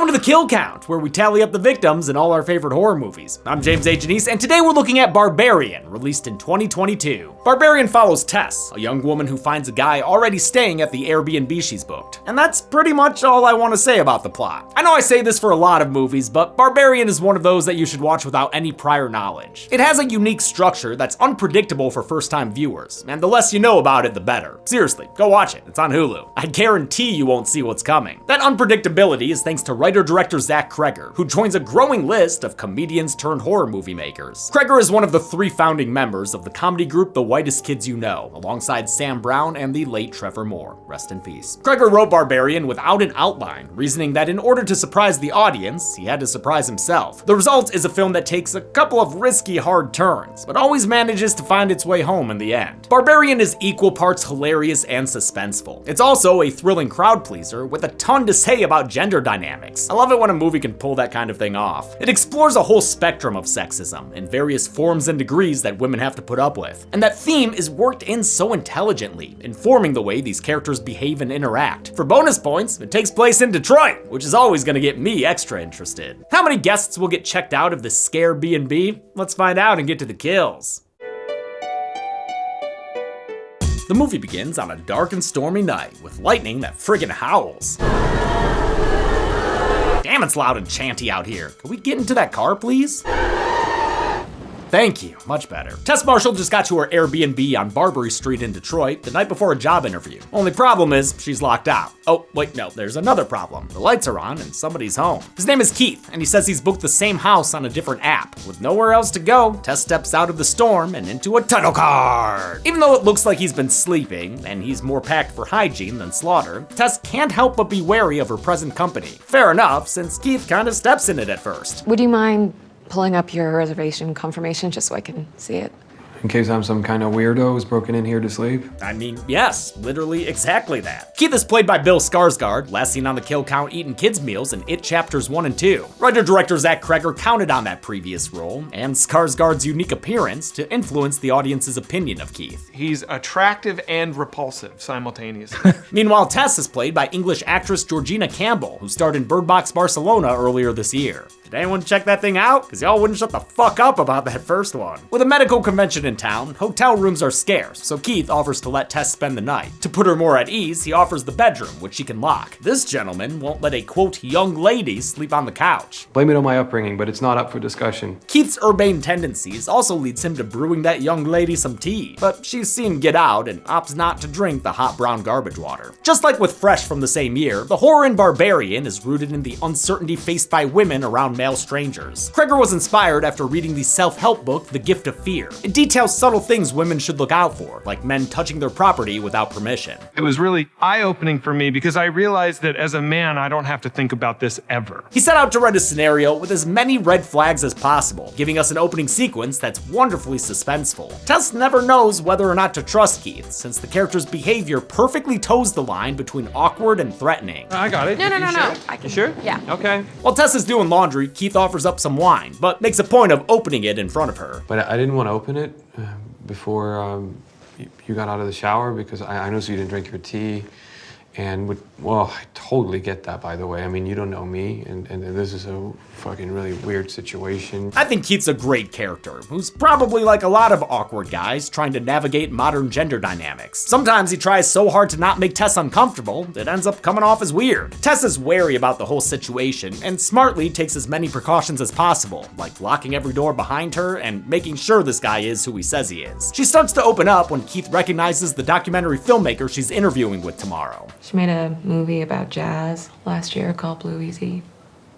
to the Kill Count, where we tally up the victims in all our favorite horror movies. I'm James A. Janice, and today we're looking at Barbarian, released in 2022. Barbarian follows Tess, a young woman who finds a guy already staying at the Airbnb she's booked. And that's pretty much all I want to say about the plot. I know I say this for a lot of movies, but Barbarian is one of those that you should watch without any prior knowledge. It has a unique structure that's unpredictable for first-time viewers, and the less you know about it, the better. Seriously, go watch it. It's on Hulu. I guarantee you won't see what's coming. That unpredictability is thanks to writer-director Zach Kreger, who joins a growing list of comedians turned horror movie makers. Kreger is one of the 3 founding members of the comedy group The Whitest Kids You Know, alongside Sam Brown and the late Trevor Moore. Rest in peace. Kreger wrote Barbarian without an outline, reasoning that in order to surprise the audience, he had to surprise himself. The result is a film that takes a couple of risky, hard turns, but always manages to find its way home in the end. Barbarian is equal parts hilarious and suspenseful. It's also a thrilling crowd pleaser with a ton to say about gender dynamics. I love it when a movie can pull that kind of thing off. It explores a whole spectrum of sexism in various forms and degrees that women have to put up with. And that theme is worked in so intelligently, informing the way these characters behave and interact. For bonus points, it takes place in Detroit, which is always gonna get me extra interested. How many guests will get checked out of the Scare B&B? Let's find out and get to the kills. The movie begins on a dark and stormy night with lightning that friggin' howls. Damn, it's loud and chanty out here. Can we get into that car, please? Thank you, much better. Tess Marshall just got to her Airbnb on Barbary Street in Detroit the night before a job interview. Only problem is, she's locked out. Oh, wait, no, there's another problem. The lights are on and somebody's home. His name is Keith, and he says he's booked the same house on a different app. With nowhere else to go, Tess steps out of the storm and into a title card. Even though it looks like he's been sleeping, and he's more packed for hygiene than slaughter, Tess can't help but be wary of her present company. Fair enough, since Keith kind of steps in it at first. Would you mind pulling up your reservation confirmation just so I can see it? In case I'm some kind of weirdo who's broken in here to sleep? I mean, yes, literally exactly that. Keith is played by Bill Skarsgård, last seen on the Kill Count eating kids' meals in It Chapters 1 and 2. Writer-director Zach Kreger counted on that previous role, and Skarsgård's unique appearance to influence the audience's opinion of Keith. He's attractive and repulsive simultaneously. Meanwhile, Tess is played by English actress Georgina Campbell, who starred in Bird Box Barcelona earlier this year. Did anyone check that thing out? Because y'all wouldn't shut the fuck up about that first one. With a medical convention in town, hotel rooms are scarce, so Keith offers to let Tess spend the night. To put her more at ease, he offers the bedroom, which she can lock. This gentleman won't let a, quote, young lady sleep on the couch. Blame it on my upbringing, but it's not up for discussion. Keith's urbane tendencies also leads him to brewing that young lady some tea, but she's seen get out and opts not to drink the hot brown garbage water. Just like with Fresh from the same year, the horror in Barbarian is rooted in the uncertainty faced by women around male strangers. Kreger was inspired after reading the self-help book, The Gift of Fear. It details subtle things women should look out for, like men touching their property without permission. It was really eye-opening for me because I realized that as a man, I don't have to think about this ever. He set out to write a scenario with as many red flags as possible, giving us an opening sequence that's wonderfully suspenseful. Tess never knows whether or not to trust Keith, since the character's behavior perfectly toes the line between awkward and threatening. I got it. No. Sure? I can. You sure? Yeah. Okay. While Tess is doing laundry, Keith offers up some wine, but makes a point of opening it in front of her. But I didn't want to open it before you got out of the shower because I noticed you didn't drink your tea. And well, I totally get that, by the way. I mean, you don't know me, and this is a fucking really weird situation. I think Keith's a great character, who's probably like a lot of awkward guys trying to navigate modern gender dynamics. Sometimes he tries so hard to not make Tess uncomfortable, it ends up coming off as weird. Tess is wary about the whole situation, and smartly takes as many precautions as possible, like locking every door behind her and making sure this guy is who he says he is. She starts to open up when Keith recognizes the documentary filmmaker she's interviewing with tomorrow. She made a movie about jazz last year called Blue Easy.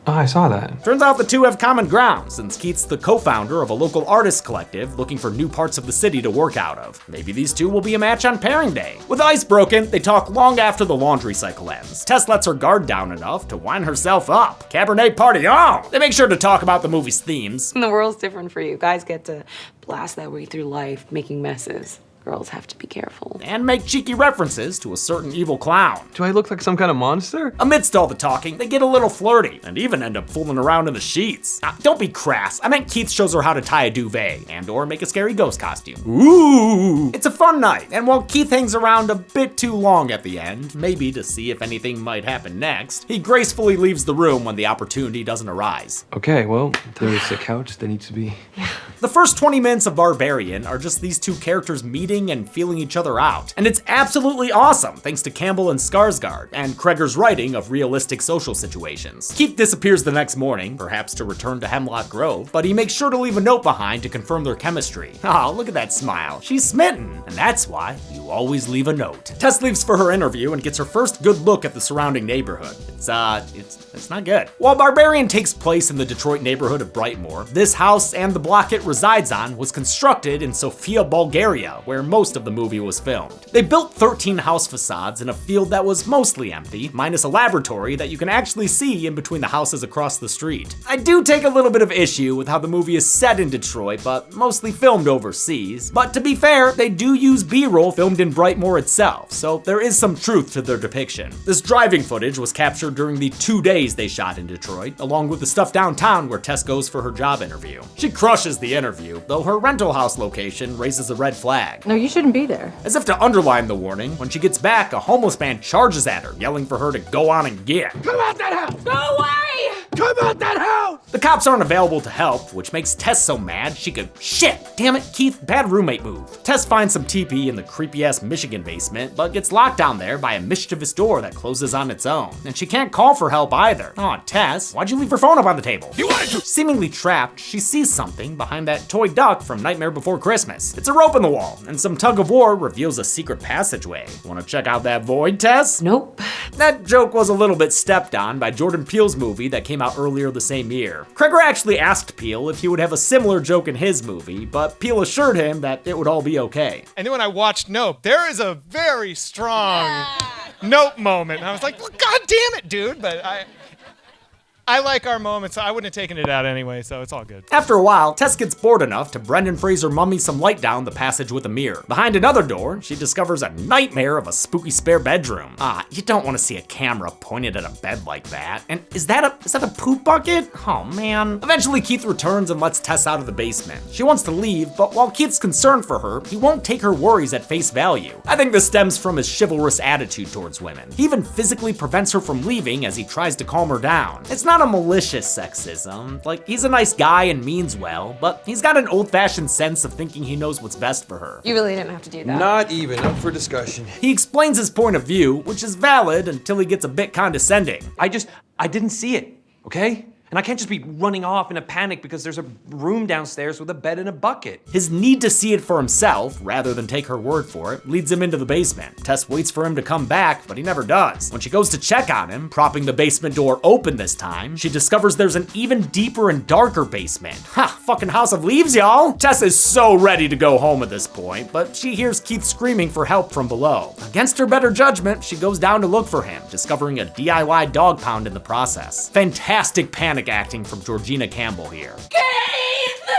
Oh, I saw that. Turns out the two have common ground, since Keith's the co-founder of a local artist collective looking for new parts of the city to work out of. Maybe these two will be a match on pairing day. With the ice broken, they talk long after the laundry cycle ends. Tess lets her guard down enough to wind herself up. Cabernet party on! They make sure to talk about the movie's themes. The world's different for you. Guys get to blast that way through life, making messes. Girls have to be careful. and make cheeky references to a certain evil clown. Do I look like some kind of monster? Amidst all the talking, they get a little flirty, and even end up fooling around in the sheets. Don't be crass, I meant Keith shows her how to tie a duvet, and or make a scary ghost costume. Ooh! It's a fun night, and while Keith hangs around a bit too long at the end, maybe to see if anything might happen next, he gracefully leaves the room when the opportunity doesn't arise. Okay, well, there's a couch that needs to be... The first 20 minutes of Barbarian are just these two characters meeting and feeling each other out, and it's absolutely awesome thanks to Campbell and Skarsgård, and Kreger's writing of realistic social situations. Keith disappears the next morning, perhaps to return to Hemlock Grove, but he makes sure to leave a note behind to confirm their chemistry. Oh, look at that smile. She's smitten, and that's why you always leave a note. Tess leaves for her interview and gets her first good look at the surrounding neighborhood. It's not good. While Barbarian takes place in the Detroit neighborhood of Brightmoor, this house and the block it resides on was constructed in Sofia, Bulgaria, where most of the movie was filmed. They built 13 house facades in a field that was mostly empty, minus a laboratory that you can actually see in between the houses across the street. I do take a little bit of issue with how the movie is set in Detroit, but mostly filmed overseas. But to be fair, they do use B-roll filmed in Brightmoor itself, so there is some truth to their depiction. This driving footage was captured during the 2 days they shot in Detroit, along with the stuff downtown where Tess goes for her job interview. She crushes the interview, though her rental house location raises a red flag. No, you shouldn't be there. As if to underline the warning, when she gets back, a homeless man charges at her, yelling for her to go on and get. Come out that house! Go away! Come out that house! The cops aren't available to help, which makes Tess so mad she could, shit, damn it, Keith, bad roommate move. Tess finds some TP in the creepy-ass Michigan basement, but gets locked down there by a mischievous door that closes on its own. And she can't call for help either. Aw, Tess, why'd you leave your phone up on the table? You wanted to! Seemingly trapped, she sees something behind that toy duck from Nightmare Before Christmas. It's a rope in the wall, and some tug of war reveals a secret passageway. Wanna check out that void, Tess? Nope. That joke was a little bit stepped on by Jordan Peele's movie that came out earlier the same year. Kreger actually asked Peele if he would have a similar joke in his movie, but Peele assured him that it would all be okay. And then when I watched Nope, there is a very strong Nope moment. And I was like, well, God damn it, dude. But I like our moments. I wouldn't have taken it out anyway, so it's all good. After a while, Tess gets bored enough to Brendan Fraser mummy some light down the passage with a mirror. Behind another door, she discovers a nightmare of a spooky spare bedroom. You don't want to see a camera pointed at a bed like that. And is that a poop bucket? Oh man. Eventually, Keith returns and lets Tess out of the basement. She wants to leave, but while Keith's concerned for her, he won't take her worries at face value. I think this stems from his chivalrous attitude towards women. He even physically prevents her from leaving as he tries to calm her down. It's not a malicious sexism. Like, he's a nice guy and means well, but he's got an old-fashioned sense of thinking he knows what's best for her. You really didn't have to do that. Not even up for discussion. He explains his point of view, which is valid until he gets a bit condescending. I didn't see it, okay? And I can't just be running off in a panic because there's a room downstairs with a bed and a bucket. His need to see it for himself, rather than take her word for it, leads him into the basement. Tess waits for him to come back, but he never does. When she goes to check on him, propping the basement door open this time, she discovers there's an even deeper and darker basement. Ha, fucking House of Leaves, y'all! Tess is so ready to go home at this point, but she hears Keith screaming for help from below. Against her better judgment, she goes down to look for him, discovering a DIY dog pound in the process. Fantastic panic acting from Georgina Campbell here. Keith!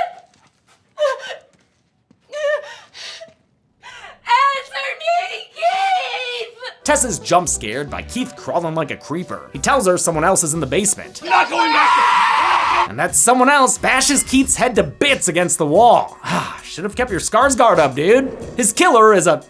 Answer me, Keith! Tess is jump scared by Keith crawling like a creeper. He tells her someone else is in the basement. You're not going back And that someone else bashes Keith's head to bits against the wall. Should have kept your Skarsgård up, dude. His killer is a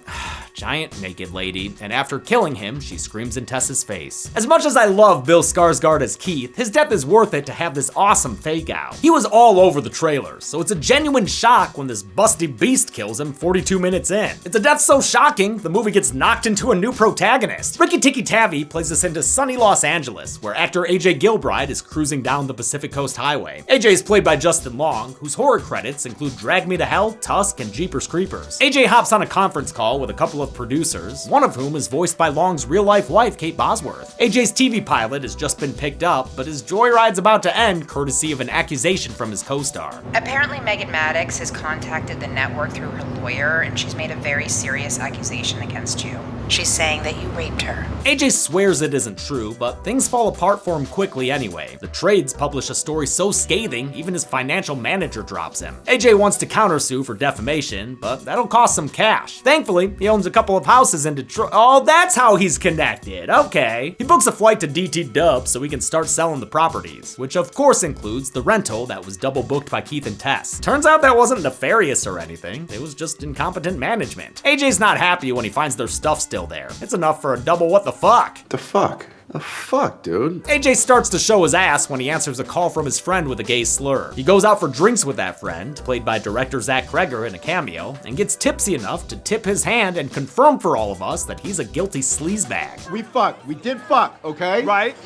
giant naked lady, and after killing him, she screams in Tess's face. As much as I love Bill Skarsgård as Keith, his death is worth it to have this awesome fake out. He was all over the trailers, so it's a genuine shock when this busty beast kills him 42 minutes in. It's a death so shocking, the movie gets knocked into a new protagonist. Ricky Tikki Tavi plays us into sunny Los Angeles, where actor AJ Gilbride is cruising down the Pacific Coast Highway. AJ is played by Justin Long, whose horror credits include Drag Me to Hell, Tusk, and Jeepers Creepers. AJ hops on a conference call with a couple of producers, one of whom is voiced by Long's real-life wife, Kate Bosworth. AJ's TV pilot has just been picked up, but his joyride's about to end courtesy of an accusation from his co-star. Apparently, Megan Maddox has contacted the network through her lawyer, and she's made a very serious accusation against you. She's saying that you raped her. AJ swears it isn't true, but things fall apart for him quickly anyway. The trades publish a story so scathing, even his financial manager drops him. AJ wants to countersue for defamation, but that'll cost some cash. Thankfully, he owns a couple of houses in Detroit. Oh, that's how he's connected. Okay. He books a flight to DT Dub so he can start selling the properties, which of course includes the rental that was double booked by Keith and Tess. Turns out that wasn't nefarious or anything. It was just incompetent management. AJ's not happy when he finds their stuff still there. It's enough for a double what the fuck. The fuck? The fuck, dude? AJ starts to show his ass when he answers a call from his friend with a gay slur. He goes out for drinks with that friend, played by director Zach Kreger in a cameo, and gets tipsy enough to tip his hand and confirm for all of us that he's a guilty sleazebag. We fucked. We did fuck, okay? Right?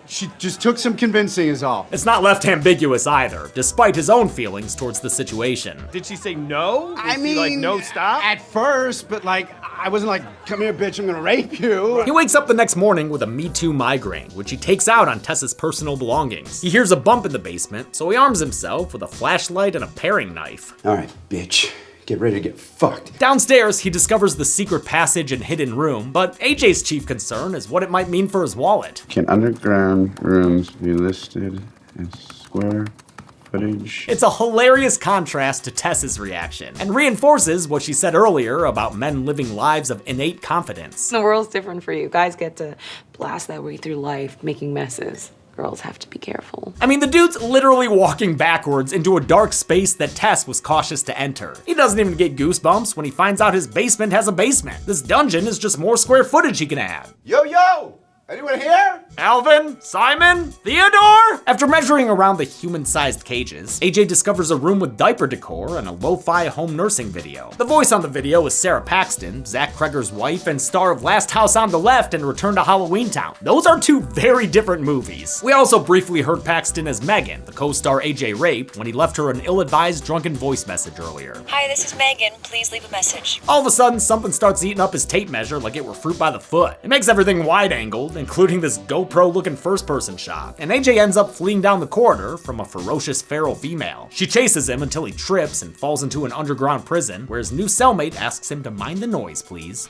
She just took some convincing is all. It's not left ambiguous either, despite his own feelings towards the situation. Did she say no? I She, mean, like, no, stop? At first, but like, I wasn't like, come here, bitch, I'm gonna rape you. He wakes up the next morning with a Me Too migraine, which he takes out on Tessa's personal belongings. He hears a bump in the basement, so he arms himself with a flashlight and a paring knife. All right, bitch. Get ready to get fucked. Downstairs, he discovers the secret passage and hidden room, but AJ's chief concern is what it might mean for his wallet. Can underground rooms be listed as square footage? It's a hilarious contrast to Tess's reaction, and reinforces what she said earlier about men living lives of innate confidence. The world's different for you. Guys get to blast their way through life making messes. Girls have to be careful. I mean, the dude's literally walking backwards into a dark space that Tess was cautious to enter. He doesn't even get goosebumps when he finds out his basement has a basement. This dungeon is just more square footage he can add. Yo! Anyone here? Alvin? Simon? Theodore? After measuring around the human-sized cages, AJ discovers a room with diaper decor and a lo-fi home nursing video. The voice on the video is Sarah Paxton, Zach Kreger's wife and star of Last House on the Left and Return to Halloween Town. Those are two very different movies. We also briefly heard Paxton as Megan, the co-star AJ raped, when he left her an ill-advised drunken voice message earlier. Hi, this is Megan. Please leave a message. All of a sudden, something starts eating up his tape measure like it were fruit by the foot. It makes everything wide-angled, including this GoPro-looking first-person shot, and AJ ends up fleeing down the corridor from a ferocious feral female. She chases him until he trips and falls into an underground prison, where his new cellmate asks him to mind the noise, please.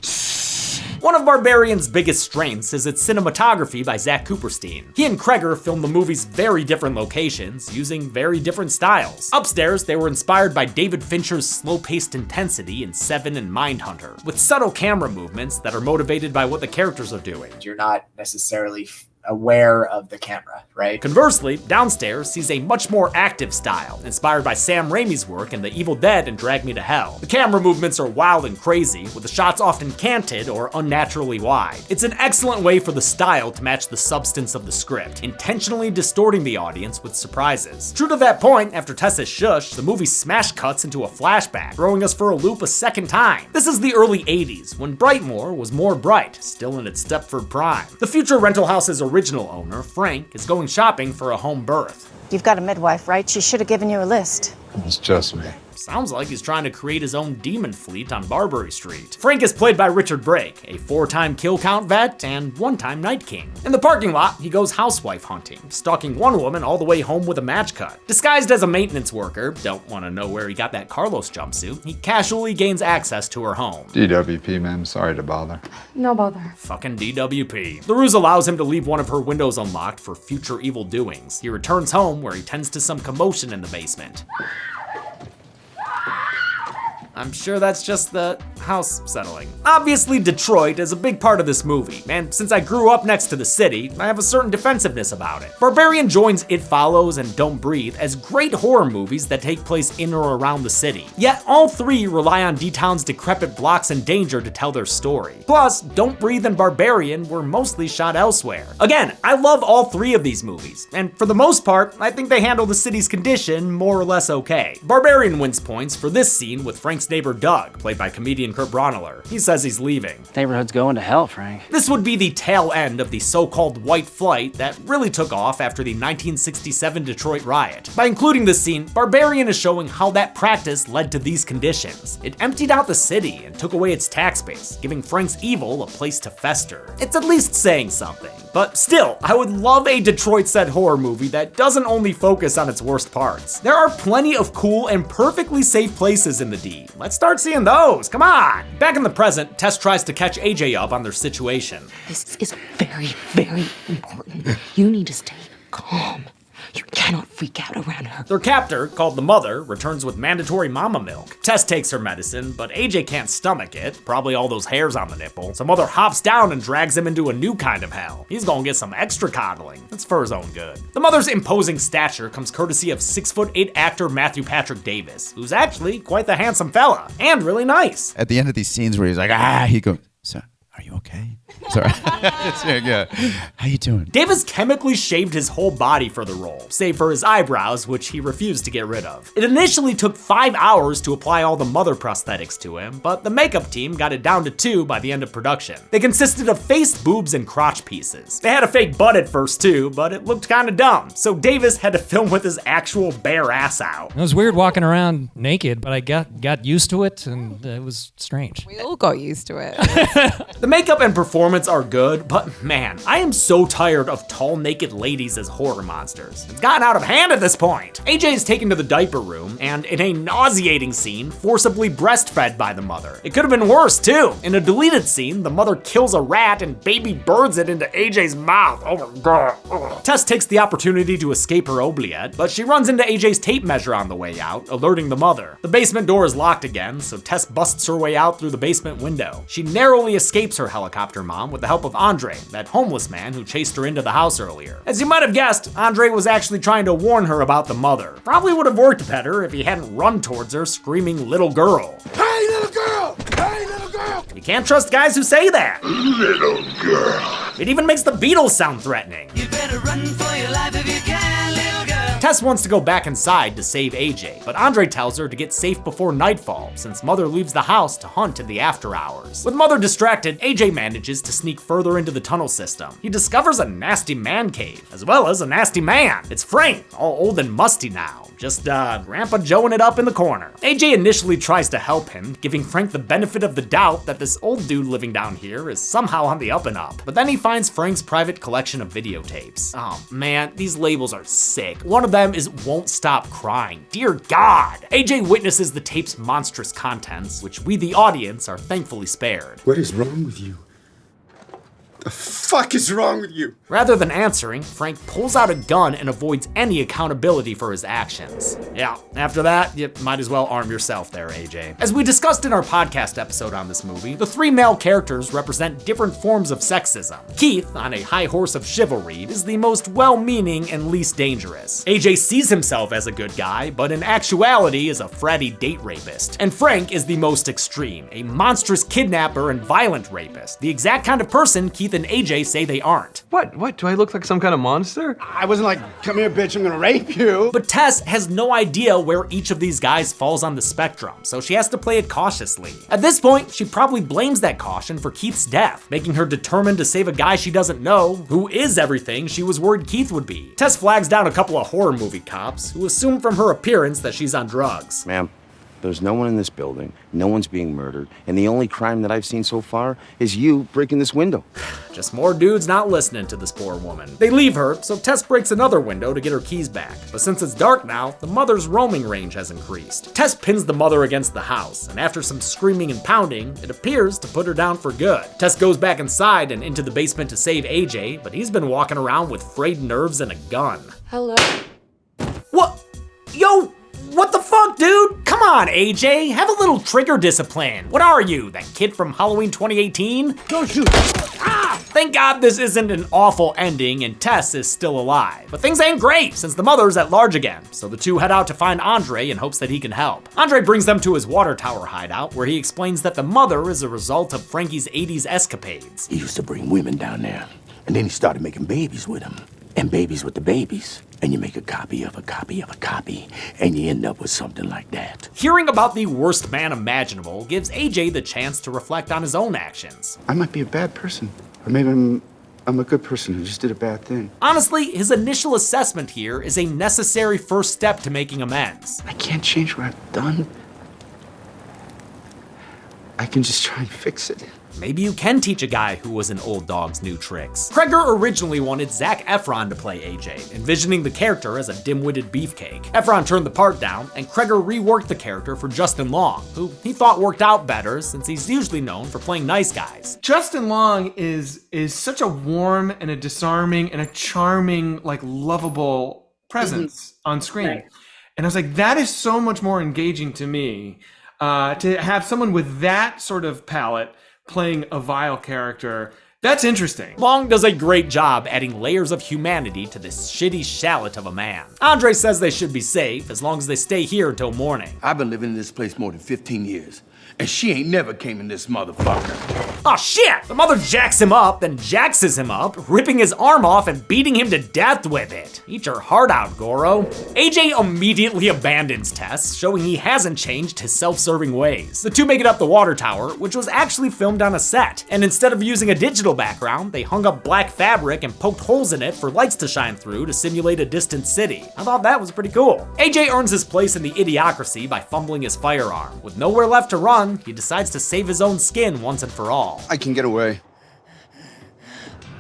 One of Barbarian's biggest strengths is its cinematography by Zach Cooperstein. He and Kreger filmed the movie's very different locations, using very different styles. Upstairs, they were inspired by David Fincher's slow-paced intensity in Seven and Mindhunter, with subtle camera movements that are motivated by what the characters are doing. You're not necessarily aware of the camera, right? Conversely, downstairs sees a much more active style, inspired by Sam Raimi's work in The Evil Dead and Drag Me to Hell. The camera movements are wild and crazy, with the shots often canted or unnaturally wide. It's an excellent way for the style to match the substance of the script, intentionally distorting the audience with surprises. True to that point, after Tessa's shush, the movie smash cuts into a flashback, throwing us for a loop a second time. This is the early 80s, when Brightmoor was more bright, still in its Stepford prime. The future rental house's original owner, Frank, is going shopping for a home birth. You've got a midwife, right? She should have given you a list. It's just me. Sounds like he's trying to create his own demon fleet on Barbary Street. Frank is played by Richard Brake, a 4-time kill count vet and 1-time Night King. In the parking lot, he goes housewife hunting, stalking one woman all the way home with a match cut. Disguised as a maintenance worker, don't want to know where he got that Carlos jumpsuit, he casually gains access to her home. DWP, ma'am, sorry to bother. No bother. Fucking DWP. The ruse allows him to leave one of her windows unlocked for future evil doings. He returns home where he tends to some commotion in the basement. I'm sure that's just the house settling. Obviously, Detroit is a big part of this movie, and since I grew up next to the city, I have a certain defensiveness about it. Barbarian joins It Follows and Don't Breathe as great horror movies that take place in or around the city. Yet all three rely on D-Town's decrepit blocks and danger to tell their story. Plus, Don't Breathe and Barbarian were mostly shot elsewhere. Again, I love all three of these movies, and for the most part, I think they handle the city's condition more or less okay. Barbarian wins points for this scene with Frank's neighbor Doug, played by comedian Kurt Braunohler. He says he's leaving. Neighborhood's going to hell, Frank. This would be the tail end of the so-called white flight that really took off after the 1967 Detroit riot. By including this scene, Barbarian is showing how that practice led to these conditions. It emptied out the city and took away its tax base, giving Frank's evil a place to fester. It's at least saying something. But still, I would love a Detroit set horror movie that doesn't only focus on its worst parts. There are plenty of cool and perfectly safe places in the D. Let's start seeing those, come on! Back in the present, Tess tries to catch AJ up on their situation. This is very, very important. You need to stay calm. You cannot freak out around her. Their captor, called the Mother, returns with mandatory mama milk. Tess takes her medicine, but AJ can't stomach it, probably all those hairs on the nipple. So Mother hops down and drags him into a new kind of hell. He's gonna get some extra coddling. It's for his own good. The Mother's imposing stature comes courtesy of 6'8" actor Matthew Patrick Davis, who's actually quite the handsome fella, and really nice. At the end of these scenes where he's like, he goes, "Sir, are you okay?" Sorry. Yeah. How you doing? Davis chemically shaved his whole body for the role, save for his eyebrows, which he refused to get rid of. It initially took 5 hours to apply all the Mother prosthetics to him, but the makeup team got it down to 2 by the end of production. They consisted of face, boobs, and crotch pieces. They had a fake butt at first too, but it looked kinda dumb, so Davis had to film with his actual bare ass out. It was weird walking around naked, but I got used to it, and it was strange. We all got used to it. The makeup and performance are good, but man, I am so tired of tall naked ladies as horror monsters. It's gotten out of hand at this point. AJ is taken to the diaper room and in a nauseating scene, forcibly breastfed by the Mother. It could have been worse too. In a deleted scene, the Mother kills a rat and baby birds it into AJ's mouth. Oh my god. Ugh. Tess takes the opportunity to escape her oubliette, but she runs into AJ's tape measure on the way out, alerting the Mother. The basement door is locked again, so Tess busts her way out through the basement window. She narrowly escapes her helicopter mom with the help of Andre, that homeless man who chased her into the house earlier. As you might have guessed, Andre was actually trying to warn her about the Mother. Probably would have worked better if he hadn't run towards her screaming "little girl." Hey, little girl! Hey, little girl! You can't trust guys who say that. Little girl. It even makes the Beatles sound threatening. You better run for your life if you can, little girl. Tess wants to go back inside to save AJ, but Andre tells her to get safe before nightfall since Mother leaves the house to hunt in the after hours. With Mother distracted, AJ manages to sneak further into the tunnel system. He discovers a nasty man cave, as well as a nasty man. It's Frank, all old and musty now. Just Grandpa Joeing it up in the corner. AJ initially tries to help him, giving Frank the benefit of the doubt that this old dude living down here is somehow on the up and up. But then he finds Frank's private collection of videotapes. Oh man, these labels are sick. One of them is "Won't Stop Crying." Dear God. AJ witnesses the tape's monstrous contents, which we the audience are thankfully spared. What is wrong with you? The fuck is wrong with you? Rather than answering, Frank pulls out a gun and avoids any accountability for his actions. Yeah, after that, you might as well arm yourself there, AJ. As we discussed in our podcast episode on this movie, the 3 male characters represent different forms of sexism. Keith, on a high horse of chivalry, is the most well-meaning and least dangerous. AJ sees himself as a good guy, but in actuality is a fratty date rapist. And Frank is the most extreme, a monstrous kidnapper and violent rapist, the exact kind of person Keith and AJ say they aren't. What? Do I look like some kind of monster? I wasn't like, come here, bitch, I'm gonna rape you. But Tess has no idea where each of these guys falls on the spectrum, so she has to play it cautiously. At this point, she probably blames that caution for Keith's death, making her determined to save a guy she doesn't know, who is everything she was worried Keith would be. Tess flags down a couple of horror movie cops, who assume from her appearance that she's on drugs. Ma'am, there's no one in this building, no one's being murdered, and the only crime that I've seen so far is you breaking this window. Just more dudes not listening to this poor woman. They leave her, so Tess breaks another window to get her keys back. But since it's dark now, the Mother's roaming range has increased. Tess pins the Mother against the house, and after some screaming and pounding, it appears to put her down for good. Tess goes back inside and into the basement to save AJ, but he's been walking around with frayed nerves and a gun. Hello? What? Yo! What the fuck, dude? Come on, AJ, have a little trigger discipline. What are you, that kid from Halloween 2018? Go shoot. Ah! Thank God this isn't an awful ending and Tess is still alive. But things ain't great since the Mother's at large again, so the two head out to find Andre in hopes that he can help. Andre brings them to his water tower hideout where he explains that the Mother is a result of Frankie's 80s escapades. He used to bring women down there, and then he started making babies with them, and babies with the babies. And you make a copy of a copy of a copy, and you end up with something like that. Hearing about the worst man imaginable gives AJ the chance to reflect on his own actions. I might be a bad person, or maybe I'm a good person who just did a bad thing. Honestly, his initial assessment here is a necessary first step to making amends. I can't change what I've done. I can just try and fix it. maybe you can teach a guy who was an old dog's new tricks. Kreger originally wanted Zac Efron to play AJ, envisioning the character as a dim-witted beefcake. Efron turned the part down, and Kreger reworked the character for Justin Long, who he thought worked out better since he's usually known for playing nice guys. Justin Long is such a warm and a disarming and a charming, like lovable presence on screen. Right. And I was like, that is so much more engaging to me, to have someone with that sort of palette playing a vile character. That's interesting. Long does a great job adding layers of humanity to this shitty shallot of a man. Andre says they should be safe as long as they stay here until morning. I've been living in this place more than 15 years, and she ain't never came in this motherfucker. Oh shit! The mother jacks him up, then jaxes him up, ripping his arm off and beating him to death with it. Eat your heart out, Goro. AJ immediately abandons Tess, showing he hasn't changed his self-serving ways. The two make it up the water tower, which was actually filmed on a set, and instead of using a digital background, they hung up black fabric and poked holes in it for lights to shine through to simulate a distant city. I thought that was pretty cool. AJ earns his place in the idiocracy by fumbling his firearm. With nowhere left to run, he decides to save his own skin once and for all. I can get away,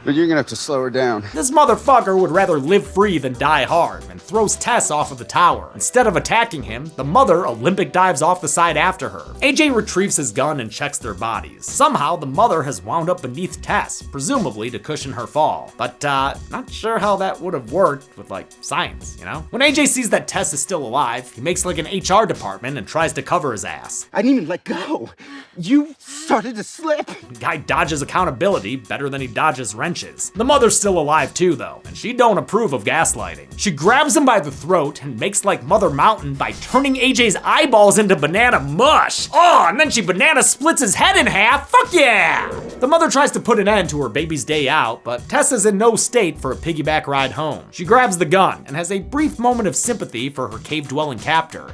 but you're gonna have to slow her down. This motherfucker would rather live free than die hard and throws Tess off of the tower. Instead of attacking him, the mother Olympic dives off the side after her. AJ retrieves his gun and checks their bodies. Somehow, the mother has wound up beneath Tess, presumably to cushion her fall. But not sure how that would have worked with like science, you know? When AJ sees that Tess is still alive, he makes like an HR department and tries to cover his ass. I didn't even let go. You started to slip. The guy dodges accountability better than he dodges wrenches. The mother's still alive too though, and she don't approve of gaslighting. She grabs him by the throat and makes like Mother Mountain by turning AJ's eyeballs into banana mush. Oh, and then she banana splits his head in half. Fuck yeah! The mother tries to put an end to her baby's day out, but Tessa's in no state for a piggyback ride home. She grabs the gun and has a brief moment of sympathy for her cave-dwelling captor.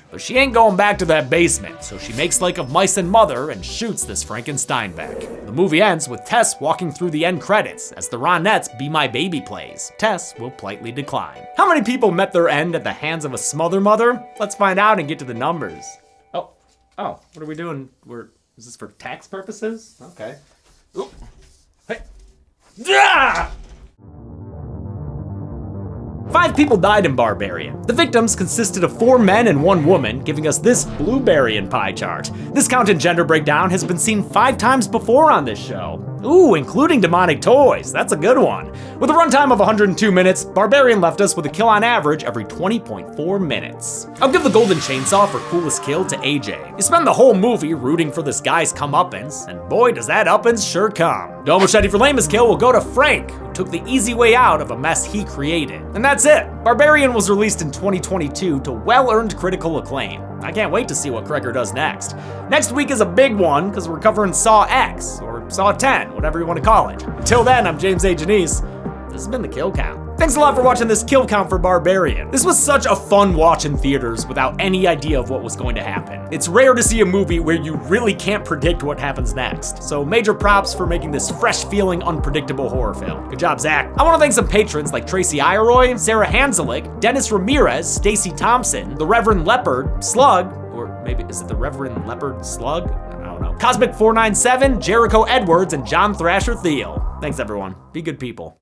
But she ain't going back to that basement, so she makes like of mice and mother and shoots this Frankensteinbeck. The movie ends with Tess walking through the end credits as the Ronettes' Be My Baby plays. Tess will politely decline. How many people met their end at the hands of a smother mother? Let's find out and get to the numbers. Oh, what are we doing? Is this for tax purposes? Okay. Oop. Hey. Ah! 5 people died in Barbarian. The victims consisted of 4 men and 1 woman, giving us this Blueberryan pie chart. This count and gender breakdown has been seen 5 times before on this show. Ooh, including demonic toys, that's a good one. With a runtime of 102 minutes, Barbarian left us with a kill on average every 20.4 minutes. I'll give the golden chainsaw for coolest kill to AJ. You spend the whole movie rooting for this guy's comeuppance, and boy does that uppance sure come. Double machete for lamest kill will go to Frank, who took the easy way out of a mess he created. And that's it. Barbarian was released in 2022 to well-earned critical acclaim. I can't wait to see what Kreger does next. Next week is a big one, because we're covering Saw X, or Saw 10, whatever you want to call it. Until then, I'm James A. Janice. This has been The Kill Count. Thanks a lot for watching this kill count for Barbarian. This was such a fun watch in theaters without any idea of what was going to happen. It's rare to see a movie where you really can't predict what happens next. So major props for making this fresh-feeling, unpredictable horror film. Good job, Zach. I want to thank some patrons like Tracy Iroy, Sarah Hanzelik, Dennis Ramirez, Stacy Thompson, the Reverend Leopard, Slug, or maybe is it the Reverend Leopard Slug? I don't know. Cosmic497, Jericho Edwards, and John Thrasher Thiel. Thanks everyone. Be good people.